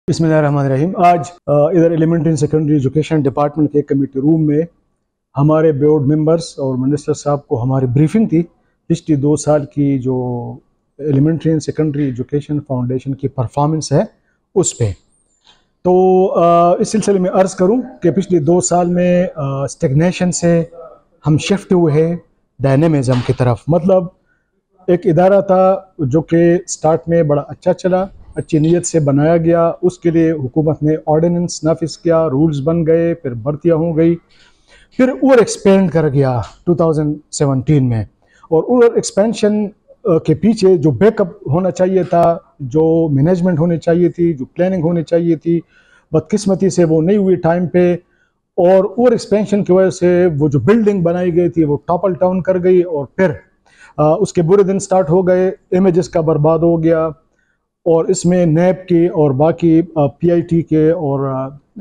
बिस्मिल्लाहिर्रहमानिर्रहीम। आज इधर elementary and secondary education department के कमेटी रूम में हमारे बोर्ड मेंबर्स और मिनिस्टर साहब को हमारी ब्रीफिंग थी पिछली 2 साल की जो elementary and secondary education foundation की परफॉर्मेंस है उस पे। तो इस सिलसिले में अर्ज़ करूं कि पिछले 2 साल में स्टेगनेशन से हम शिफ्ट हुए हैं डायनेमिज्म की तरफ। मतलब एक इदारा था जो कि स्टार्ट में बड़ा अच्छा चला, अच्छी नीयत से बनाया गया, उसके लिए हुकूमत ने ऑर्डिनेंस नाफिज किया, रूल्स बन गए, फिर भर्तियाँ हो गई, फिर ओवर एक्सपेंड कर गया 2017 में। और ओवर एक्सपेंशन के पीछे जो बैकअप होना चाहिए था, जो मैनेजमेंट होनी चाहिए थी, जो प्लानिंग होनी चाहिए थी, बदकिस्मती से वो नहीं हुई टाइम पे। और ओवर एक्सपेंशन की वजह से वो जो बिल्डिंग बनाई गई थी वो टॉपल टाउन कर गई और फिर उसके बुरे दिन स्टार्ट हो गए, इमेजेस का बर्बाद हो गया। और इसमें नैब के और बाकी पीआईटी के और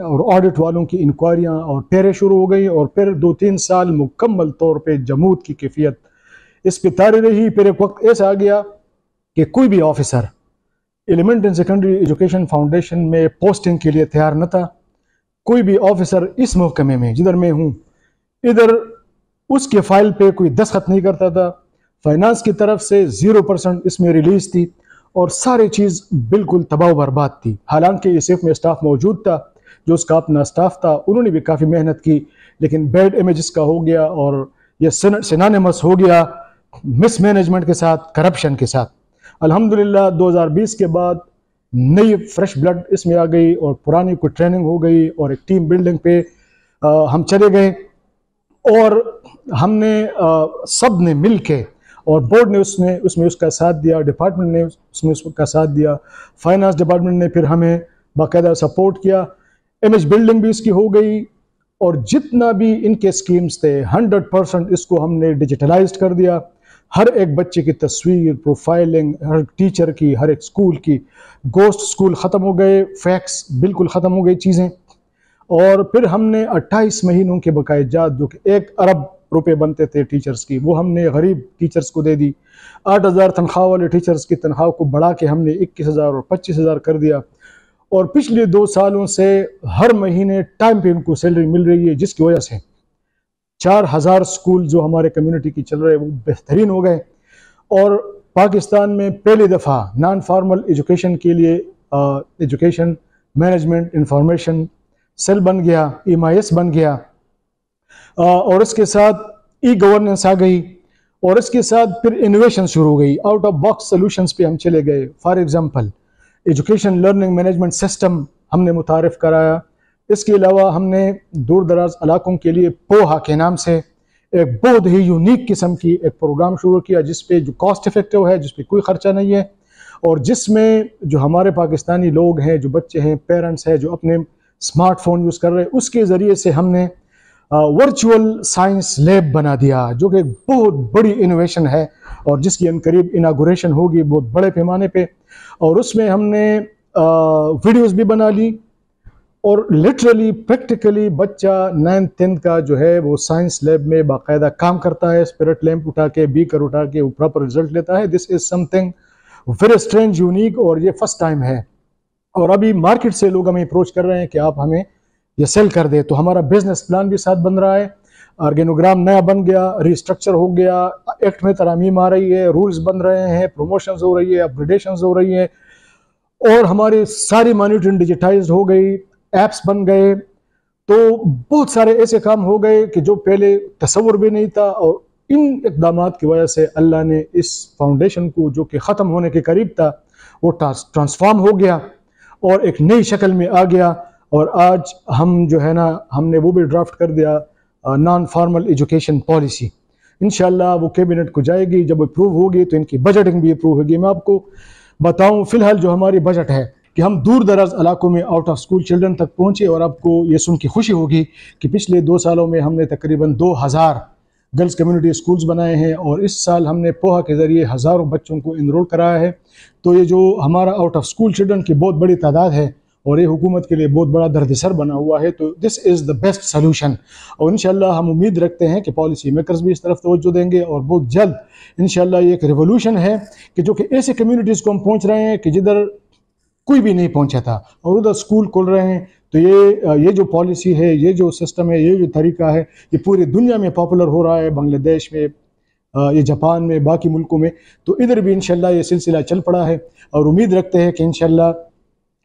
ऑडिट वालों की इंक्वायरियां और पैरें शुरू हो गई। और फिर 2-3 साल मुकम्मल तौर पे जमूद की कैफियत इस पे तारी रही। फिर एक वक्त ऐसा आ गया कि कोई भी officer elementary and secondary education foundation में पोस्टिंग के लिए तैयार न था। कोई भी ऑफिसर इस महकमे में जिधर मैं हूँ इधर उसके फाइल पे कोई दस्तखत नहीं करता था। फाइनेंस की तरफ से 0% इसमें रिलीज थी और सारी चीज़ बिल्कुल तबाह बर्बाद थी। हालांकि इस में स्टाफ मौजूद था, जो उसका अपना स्टाफ था, उन्होंने भी काफ़ी मेहनत की, लेकिन बैड इमेजेस का हो गया और ये सिनोनिमस हो गया मिसमैनेजमेंट के साथ, करप्शन के साथ। अल्हम्दुलिल्लाह 2020 के बाद नई फ्रेश ब्लड इसमें आ गई और पुरानी कोई ट्रेनिंग हो गई और एक टीम बिल्डिंग पे हम चले गए। और हमने सब ने मिल के, और बोर्ड ने उसमें उसका साथ दिया, डिपार्टमेंट ने उसमें उसका साथ दिया, फाइनेंस डिपार्टमेंट ने फिर हमें बाकायदा सपोर्ट किया। इमेज बिल्डिंग भी इसकी हो गई और जितना भी इनके स्कीम्स थे 100% इसको हमने डिजिटलाइज्ड कर दिया। हर एक बच्चे की तस्वीर, प्रोफाइलिंग, हर टीचर की, हर एक स्कूल की। गोस्ट स्कूल ख़त्म हो गए, फैक्स बिल्कुल ख़त्म हो गई चीज़ें। और फिर हमने 28 महीनों के बकायजात जो कि 1 अरब रुपए बनते थे टीचर्स की, वो हमने गरीब टीचर्स को दे दी। 8,000 तनख्वाह वाले टीचर्स की तनख्वाह को बढ़ा के हमने 21,000 और 25,000 कर दिया। और पिछले 2 सालों से हर महीने टाइम पे उनको सैलरी मिल रही है, जिसकी वजह से 4,000 स्कूल जो हमारे कम्युनिटी की चल रहे हैं वो बेहतरीन हो गए। और पाकिस्तान में पहली दफ़ा नॉन फॉर्मल एजुकेशन के लिए एजुकेशन मैनेजमेंट इंफॉर्मेशन सेल बन गया, EMIS बन गया। और इसके साथ ई गवर्नेंस आ गई और इसके साथ फिर इनोवेशन शुरू हो गई। आउट ऑफ बॉक्स सोल्यूशंस पे हम चले गए। For example education learning management system हमने मुतारिफ कराया। इसके अलावा हमने दूर दराज इलाकों के लिए पोहा के नाम से एक बहुत ही यूनिक किस्म की एक प्रोग्राम शुरू किया, जिसपे जो कॉस्ट इफेक्टिव है, जिसपे कोई ख़र्चा नहीं है और जिसमें जो हमारे पाकिस्तानी लोग हैं, जो बच्चे हैं, पेरेंट्स हैं, जो अपने स्मार्टफोन यूज़ कर रहे हैं, उसके ज़रिए से हमने वर्चुअल साइंस लैब बना दिया, जो कि बहुत बड़ी इनोवेशन है और जिसकी अनकरीब इनागुरेशन होगी बहुत बड़े पैमाने पे। और उसमें हमने वीडियोस भी बना ली और लिटरली प्रैक्टिकली बच्चा 9th-10th का जो है वो साइंस लैब में बाकायदा काम करता है, स्पिरिट लैंप उठा के, बीकर उठा के, वो प्रॉपर रिजल्ट लेता है। This is something very strange, unique, और ये फर्स्ट टाइम है। और अभी मार्केट से लोग हमें अप्रोच कर रहे हैं कि आप हमें ये सेल कर दे। तो हमारा बिजनेस प्लान भी साथ बन रहा है, ऑर्गेनोग्राम नया बन गया, रिस्ट्रक्चर हो गया, एक्ट में तरमीम आ रही है, रूल्स बन रहे हैं, प्रमोशंस हो रही है, अपग्रेडेशंस हो रही है और हमारी सारी मॉनिटरिंग डिजिटाइज्ड हो गई, एप्स बन गए। तो बहुत सारे ऐसे काम हो गए कि जो पहले तसव्वुर भी नहीं था। और इन इक़दामात की वजह से अल्लाह ने इस फाउंडेशन को, जो कि ख़त्म होने के करीब था, वो ट्रांसफॉर्म हो गया और एक नई शक्ल में आ गया। और आज हम जो है ना, हमने वो भी ड्राफ्ट कर दिया नॉन फॉर्मल एजुकेशन पॉलिसी। इंशाल्लाह वो कैबिनेट को जाएगी, जब अप्रूव होगी तो इनकी बजटिंग भी अप्रूव होगी। मैं आपको बताऊं फ़िलहाल जो हमारी बजट है कि हम दूर दराज इलाकों में आउट ऑफ स्कूल चिल्ड्रन तक पहुँचे। और आपको ये सुन के खुशी होगी कि पिछले 2 सालों में हमने तकरीबन 2000 गर्ल्स कम्युनिटी स्कूल्स बनाए हैं और इस साल हमने पोहा के ज़रिए हज़ारों बच्चों को इनरोल कराया है। तो ये जो हमारा आउट ऑफ स्कूल चिल्ड्रन की बहुत बड़ी तादाद है और ये हुकूमत के लिए बहुत बड़ा दर्दसर बना हुआ है। तो this is the best solution और इंशाल्लाह हम उम्मीद रखते हैं कि पॉलिसी मेकर्स भी इस तरफ तवज्जो देंगे और बहुत जल्द इंशाल्लाह ये एक रिवोल्यूशन है कि जो कि ऐसे कम्युनिटीज़ को हम पहुँच रहे हैं कि जिधर कोई भी नहीं पहुंचा था, और उधर स्कूल खोल रहे हैं। तो ये जो पॉलिसी है, ये जो सिस्टम है, ये जो तरीका है, ये पूरी दुनिया में पॉपुलर हो रहा है, बांग्लादेश में, ये जापान में, बाकी मुल्कों में। तो इधर भी इंशाल्लाह ये सिलसिला चल पड़ा है, और उम्मीद रखते हैं कि इंशाल्लाह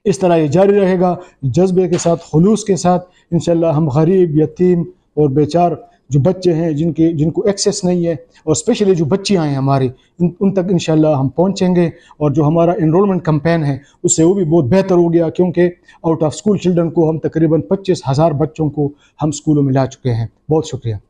इस तरह ये जारी रहेगा, जज्बे के साथ, खुलूस के साथ। इंशाल्लाह हम गरीब, यतीम और बेचार जो बच्चे हैं, जिनको एक्सेस नहीं है, और स्पेशली जो बच्चियां हैं हमारी, उन तक इंशाल्लाह हम पहुंचेंगे। और जो हमारा एनरोलमेंट कैंपेन है उससे वो भी बहुत बेहतर हो गया, क्योंकि आउट ऑफ स्कूल चिल्ड्रन को हम तकरीबन 25,000 बच्चों को हम स्कूलों में ला चुके हैं। बहुत शुक्रिया।